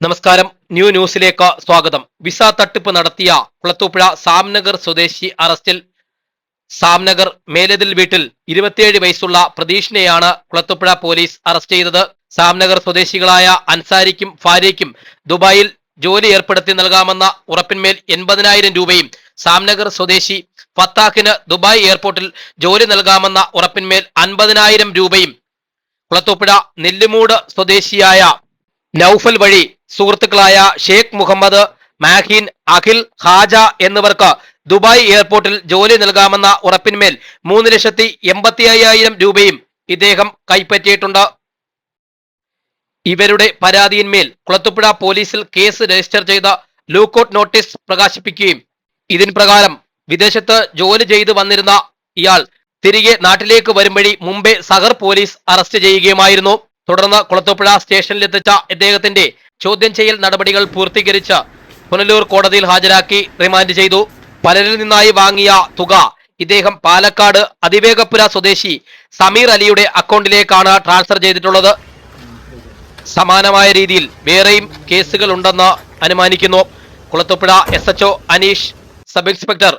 നമസ്കാരം. ന്യൂസിലേക്ക് സ്വാഗതം. വിസ തട്ടിപ്പ് നടത്തിയ കുളത്തൂപ്പുഴ സാംനഗർ സ്വദേശി അറസ്റ്റിൽ. സാംനഗർ മേലതിൽ വീട്ടിൽ 27 വയസ്സുള്ള പ്രതീഷിനെയാണ് കുളത്തൂപ്പുഴ പോലീസ് അറസ്റ്റ് ചെയ്തത്. സാംനഗർ സ്വദേശികളായ അൻസാരിക്കും ഭാര്യയ്ക്കും ദുബായിൽ ജോലി ഏർപ്പെടുത്തി നൽകാമെന്ന ഉറപ്പിന്മേൽ 80,000 രൂപയും സാംനഗർ സ്വദേശി ഫത്താഖിന് ദുബായ് എയർപോർട്ടിൽ ജോലി നൽകാമെന്ന ഉറപ്പിന്മേൽ 50,000 രൂപയും കുളത്തൂപ്പുഴ നെല്ലിമൂട് സ്വദേശിയായ നൌഫൽ വഴി സുഹൃത്തുക്കളായ ഷേഖ് മുഹമ്മദ്, മാഹിൻ, അഖിൽ, ഹാജ എന്നിവർക്ക് ദുബായ് എയർപോർട്ടിൽ ജോലി നൽകാമെന്ന ഉറപ്പിന്മേൽ 3,85,000 രൂപയും ഇദ്ദേഹം കൈപ്പറ്റിയിട്ടുണ്ട്. ഇവരുടെ പരാതിയിന്മേൽ കുളത്തൂപ്പുഴ പോലീസിൽ കേസ് രജിസ്റ്റർ ചെയ്ത ലൂക്കൌട്ട് നോട്ടീസ് പ്രകാശിപ്പിക്കുകയും ഇതിന് പ്രകാരം വിദേശത്ത് ജോലി ചെയ്തു വന്നിരുന്ന ഇയാൾ തിരികെ നാട്ടിലേക്ക് വരും വഴി മുംബൈ സഹർ പോലീസ് അറസ്റ്റ് ചെയ്യുകയുമായിരുന്നു. തുടർന്ന് കുളത്തൂപ്പുഴ സ്റ്റേഷനിലെത്തിച്ച ഇദ്ദേഹത്തിന്റെ ചോദ്യം ചെയ്യൽ നടപടികൾ പൂർത്തീകരിച്ച് പുനലൂർ കോടതിയിൽ ഹാജരാക്കി റിമാൻഡ് ചെയ്തു. പലരിൽ നിന്നായി വാങ്ങിയ തുക ഇദ്ദേഹം പാലക്കാട് അതിവേഗപ്പുര സ്വദേശി സമീർ അലിയുടെ അക്കൗണ്ടിലേക്കാണ് ട്രാൻസ്ഫർ ചെയ്തിട്ടുള്ളത്. സമാനമായ രീതിയിൽ വേറെയും കേസുകൾ ഉണ്ടെന്ന് അനുമാനിക്കുന്നു. Kulathupuzha SHO Aneesh, sub inspector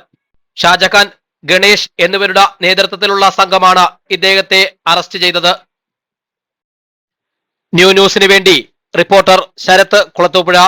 Shajahan, Ganesh എന്നിവരുടെ നേതൃത്വത്തിലുള്ള സംഘമാണ് ഇദ്ദേഹത്തെ അറസ്റ്റ് ചെയ്തത്. ന്യൂസിന് വേണ്ടി റിപ്പോർട്ടർ ശരത്ത്, കുളത്തൂപ്പുഴ.